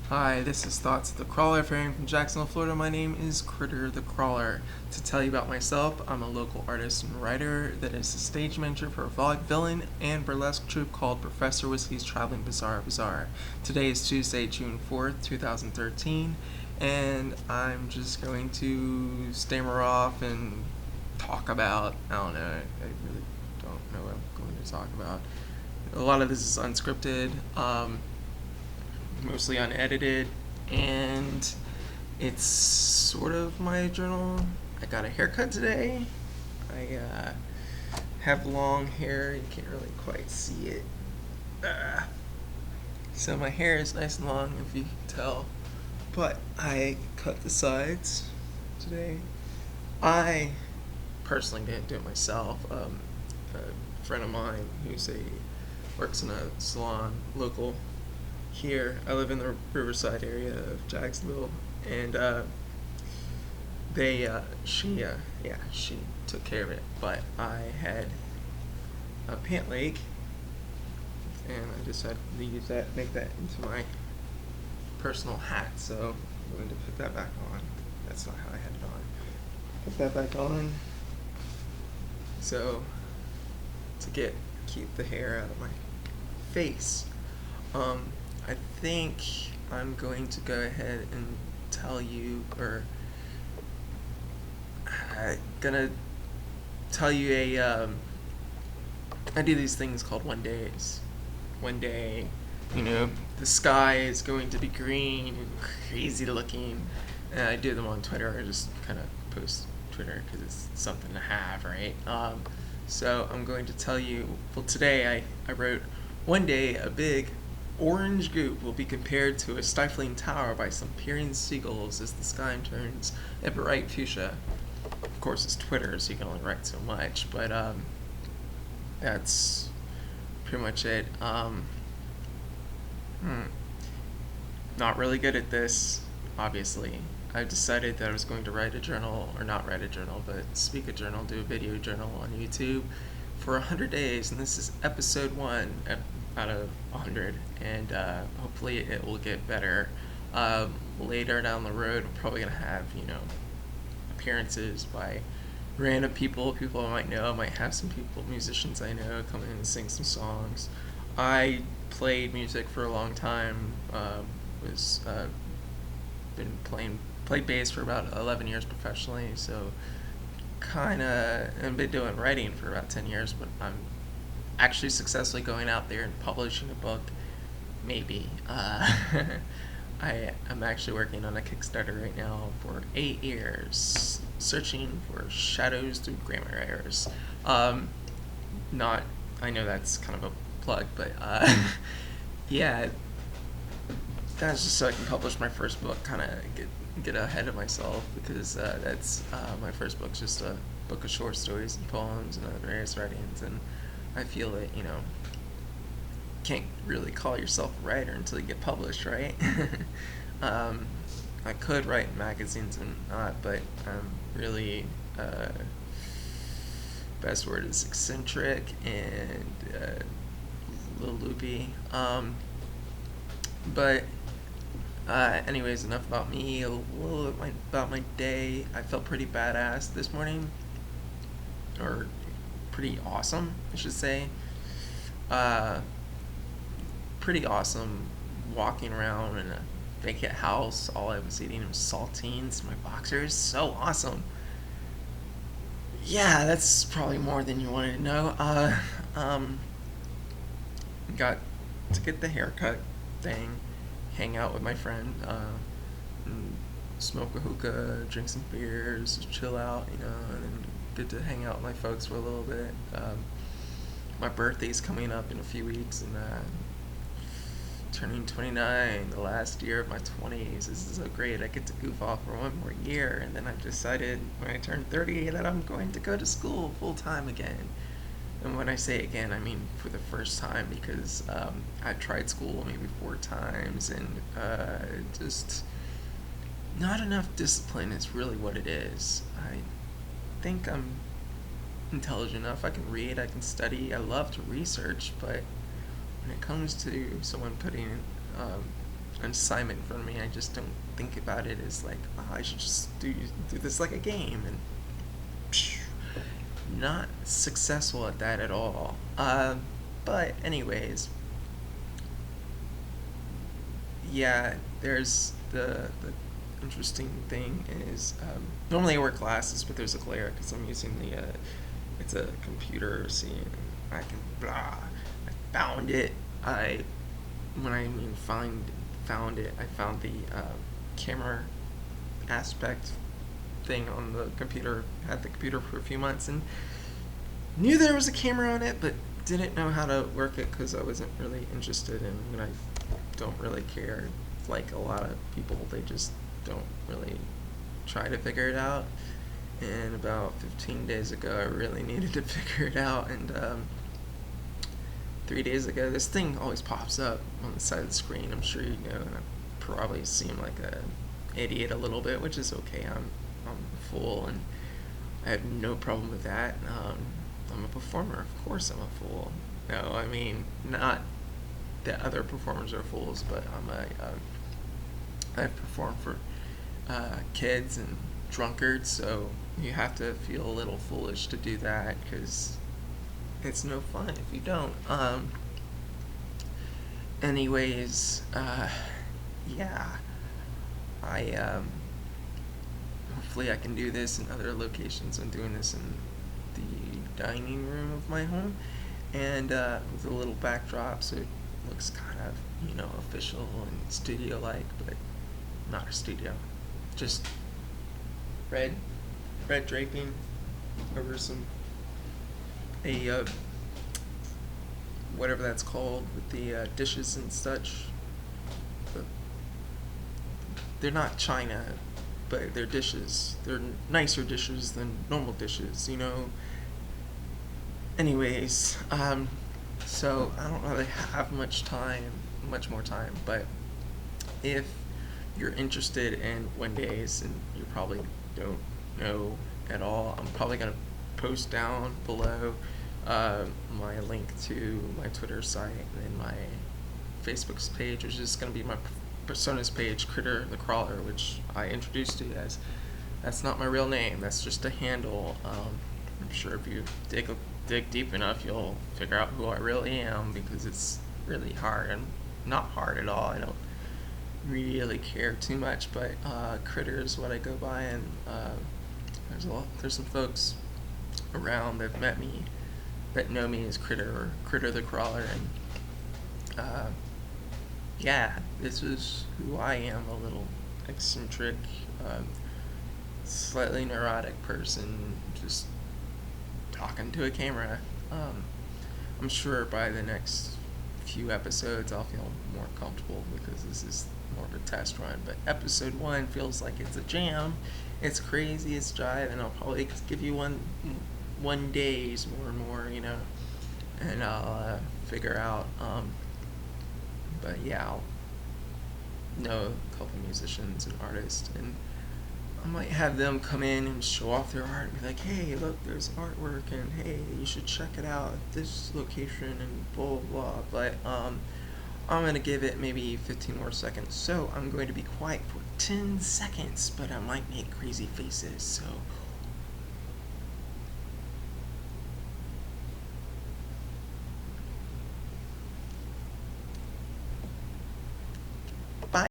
Hi, this is Thoughts of the Crawler, appearing from Jacksonville, Florida. My name is Critter the Crawler. To tell you about myself, I'm a local artist and writer that is the stage manager for a vaudevillain and burlesque troupe called Professor Whiskey's Traveling Bizarre Bazaar. Today is Tuesday, June 4th, 2013, and I'm just going to stammer off and talk about, I don't know, I really don't know what I'm going to talk about. A lot of this is unscripted. Mostly unedited, and it's sort of my journal. I got a haircut today. I have long hair. You can't really quite see it. So my hair is nice and long, if you can tell. But I cut the sides today. I personally didn't do it myself. A friend of mine works in a salon local here. I live in the Riverside area of Jacksonville, and she took care of it. But I had a pant leg, and I decided to use that, make that into my personal hat. So I'm going to put that back on. That's not how I had it on. Put that back on. So keep the hair out of my face. I think I'm going to go ahead and tell you, or gonna tell you I do these things called one days. One day, the sky is going to be green and crazy looking, and I do them on Twitter. I just kind of post Twitter because it's something to have, right? So I'm going to tell you, well, today I wrote, one day a big orange goop will be compared to a stifling tower by some peering seagulls as the sky turns a bright fuchsia. Of course, it's Twitter, so you can only write so much, but that's pretty much it. Not really good at this, obviously. I decided that I was going to write a journal, or not write a journal, but speak a journal, do a video journal on YouTube for 100 days, and this is episode 1 out of 100, and hopefully it will get better. Later down the road, I'm probably going to have, appearances by random people I might know. I might have some musicians I know, come in and sing some songs. I played music for a long time, played bass for about 11 years professionally, so I've been doing writing for about 10 years, but I'm actually successfully going out there and publishing a book, maybe. I'm actually working on a Kickstarter right now for 8 years, searching for shadows through grammar errors. Not, I know that's kind of a plug, but yeah, that's just so I can publish my first book, kind of get ahead of myself, because that's my first book's just a book of short stories and poems and other various writings, and I feel that can't really call yourself a writer until you get published, right? I could write in magazines and not, but I'm really best word is eccentric and a little loopy. But anyways, enough about me. A little about my day. I felt pretty badass this morning, or pretty awesome, I should say. Pretty awesome walking around in a vacant house. All I was eating was saltines. My boxers, so awesome. Yeah, that's probably more than you wanted to know. Got to get the haircut thing, hang out with my friend, and smoke a hookah, drink some beers, chill out, and then get to hang out with my folks for a little bit. My birthday's coming up in a few weeks, and turning 29, the last year of my 20s. This is so great. I get to goof off for one more year, and then I've decided when I turn 30 that I'm going to go to school full time again. And when I say again, I mean for the first time, because I've tried school maybe 4 times, and just not enough discipline is really what it is. I think I'm intelligent enough. I can read, I can study, I love to research, but when it comes to someone putting an assignment in front of me, I just don't think about it as like, oh, I should just do this like a game, and psh, not successful at that at all. But anyways, yeah, there's the interesting thing is, normally I wear glasses, but there's a glare because I'm using the it's a computer. See, I can blah. I found it. I when I mean found it. I found the camera aspect thing on the computer. Had the computer for a few months and knew there was a camera on it, but didn't know how to work it because I wasn't really interested in, and I don't really care. Like a lot of people, they just don't really try to figure it out. And about 15 days ago, I really needed to figure it out. And 3 days ago, this thing always pops up on the side of the screen. I'm sure you know, and I probably seem like a idiot a little bit, which is okay. I'm a fool, and I have no problem with that. I'm a performer, of course I'm a fool. No, I mean, not that other performers are fools, but I perform for kids and drunkards, so you have to feel a little foolish to do that because it's no fun if you don't. Anyways, yeah, I hopefully I can do this in other locations. I'm doing this in the dining room of my home, and with a little backdrop, so it looks kind of, official and studio-like, but not a studio. Just red draping over a whatever that's called, with the dishes and such. They're not china, but they're dishes. They're nicer dishes than normal dishes, Anyways, so I don't really have much more time, but if you're interested in Wendays and you probably don't know at all, I'm probably going to post down below my link to my Twitter site and my Facebook's page, which is going to be my personas page, Critter the Crawler, which I introduced you as. That's not my real name, that's just a handle. I'm sure if you dig deep enough, you'll figure out who I really am, because it's really hard, and not hard at all. I don't really care too much, but Critter is what I go by, and there's some folks around that have met me that know me as Critter, or Critter the Crawler, and yeah, this is who I am, a little eccentric, slightly neurotic person, just talking to a camera. I'm sure by the next few episodes I'll feel more comfortable, because this is more of a test run, but episode 1 feels like it's a jam. It's crazy, it's jive, and I'll probably give you one days more and more, and I'll figure out, but yeah, I'll know a couple musicians and artists, and I might have them come in and show off their art and be like, hey, look, there's artwork, and hey, you should check it out at this location, and blah blah blah. But I'm gonna give it maybe 15 more seconds, so I'm going to be quiet for 10 seconds, but I might make crazy faces, so